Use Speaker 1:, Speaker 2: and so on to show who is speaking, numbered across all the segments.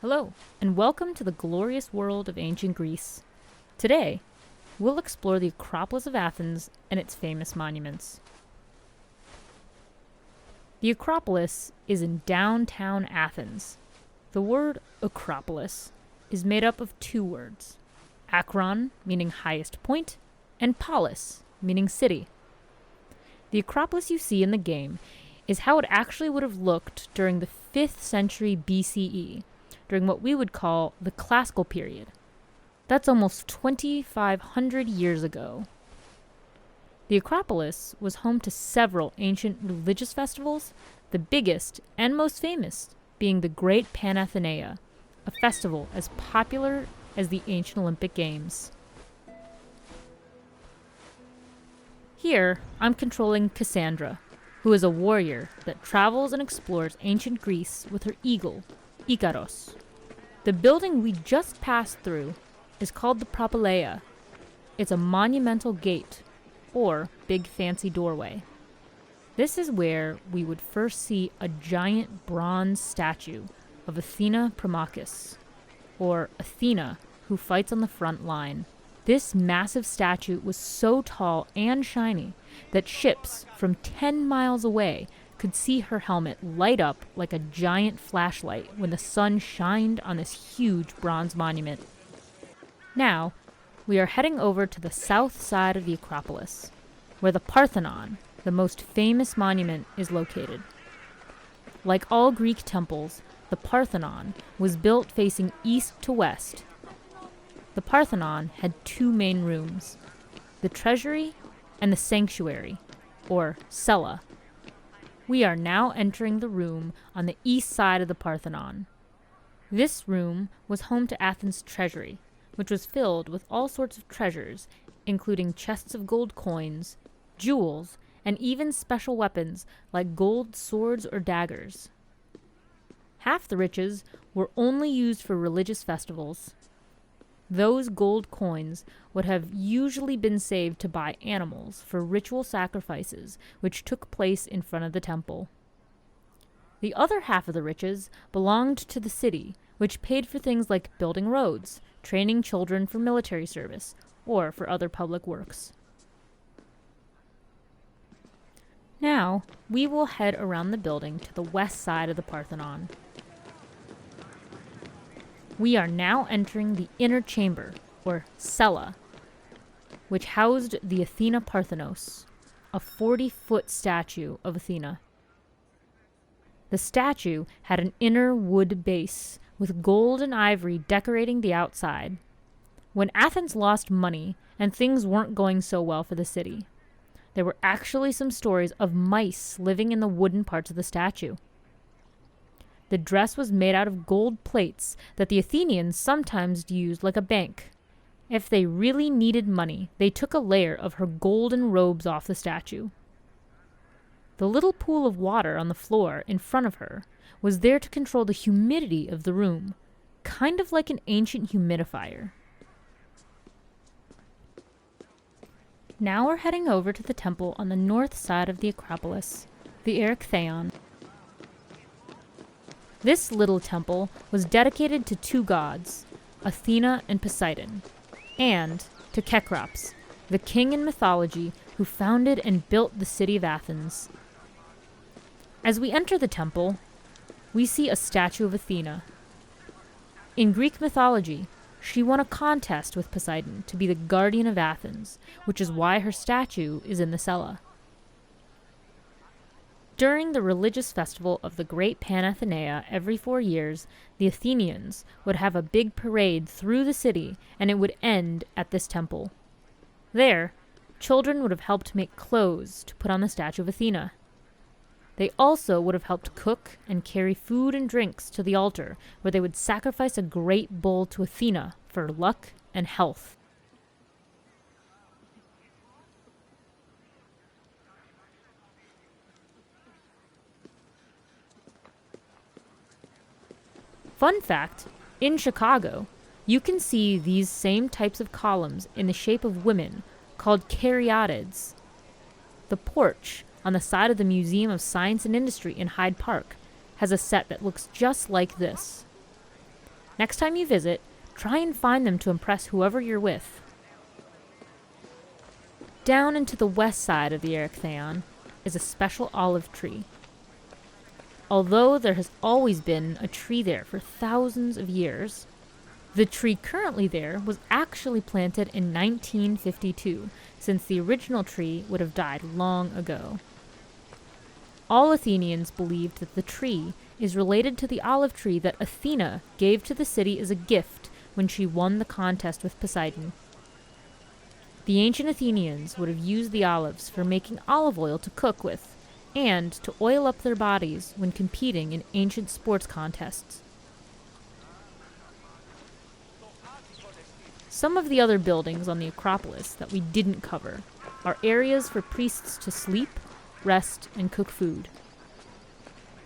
Speaker 1: Hello, and welcome to the glorious world of ancient Greece. Today, we'll explore the Acropolis of Athens and its famous monuments. The Acropolis is in downtown Athens. The word Acropolis is made up of two words, akron, meaning highest point, and polis, meaning city. The Acropolis you see in the game is how it actually would have looked during the 5th century BCE, during what we would call the classical period. That's almost 2,500 years ago. The Acropolis was home to several ancient religious festivals, the biggest and most famous being the Great Panathenea, a festival as popular as the ancient Olympic Games. Here, I'm controlling Cassandra, who is a warrior that travels and explores ancient Greece with her eagle, Ikaros. The building we just passed through is called the Propeller. It's a monumental gate, or big fancy doorway. This is where we would first see a giant bronze statue of Athena Promachus, or Athena, who fights on the front line. This massive statue was so tall and shiny that ships from 10 miles away could see her helmet light up like a giant flashlight when the sun shined on this huge bronze monument. Now, we are heading over to the south side of the Acropolis, where the Parthenon, the most famous monument, is located. Like all Greek temples, the Parthenon was built facing east to west. The Parthenon had two main rooms, the Treasury and the Sanctuary, or cella. We are now entering the room on the east side of the Parthenon. This room was home to Athens' treasury, which was filled with all sorts of treasures, including chests of gold coins, jewels, and even special weapons like gold swords or daggers. Half the riches were only used for religious festivals. Those gold coins would have usually been saved to buy animals for ritual sacrifices which took place in front of the temple. The other half of the riches belonged to the city, which paid for things like building roads, training children for military service, or for other public works. Now, we will head around the building to the west side of the Parthenon. We are now entering the inner chamber, or cella, which housed the Athena Parthenos, a 40-foot statue of Athena. The statue had an inner wood base, with gold and ivory decorating the outside. When Athens lost money and things weren't going so well for the city, there were actually some stories of mice living in the wooden parts of the statue. The dress was made out of gold plates that the Athenians sometimes used like a bank. If they really needed money, they took a layer of her golden robes off the statue. The little pool of water on the floor in front of her was there to control the humidity of the room, kind of like an ancient humidifier. Now we're heading over to the temple on the north side of the Acropolis, the Theon. This little temple was dedicated to two gods, Athena and Poseidon, and to Cecrops, the king in mythology who founded and built the city of Athens. As we enter the temple, we see a statue of Athena. In Greek mythology, she won a contest with Poseidon to be the guardian of Athens, which is why her statue is in the cella. During the religious festival of the Great Panathenea every 4 years, the Athenians would have a big parade through the city, and it would end at this temple. There, children would have helped make clothes to put on the statue of Athena. They also would have helped cook and carry food and drinks to the altar, where they would sacrifice a great bull to Athena for luck and health. Fun fact, in Chicago, you can see these same types of columns in the shape of women called caryatids. The porch on the side of the Museum of Science and Industry in Hyde Park has a set that looks just like this. Next time you visit, try and find them to impress whoever you're with. Down into the west side of the Theon is a special olive tree. Although there has always been a tree there for thousands of years, the tree currently there was actually planted in 1952, since the original tree would have died long ago. All Athenians believed that the tree is related to the olive tree that Athena gave to the city as a gift when she won the contest with Poseidon. The ancient Athenians would have used the olives for making olive oil to cook with, and to oil up their bodies when competing in ancient sports contests. Some of the other buildings on the Acropolis that we didn't cover are areas for priests to sleep, rest, and cook food.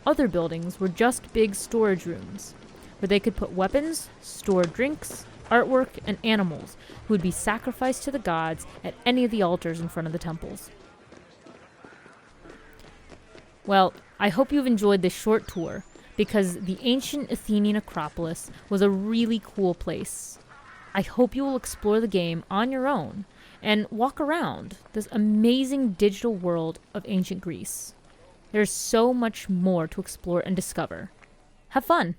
Speaker 1: Other buildings were just big storage rooms, where they could put weapons, store drinks, artwork, and animals who would be sacrificed to the gods at any of the altars in front of the temples. Well, I hope you've enjoyed this short tour, because the ancient Athenian Acropolis was a really cool place. I hope you will explore the game on your own and walk around this amazing digital world of ancient Greece. There's so much more to explore and discover. Have fun!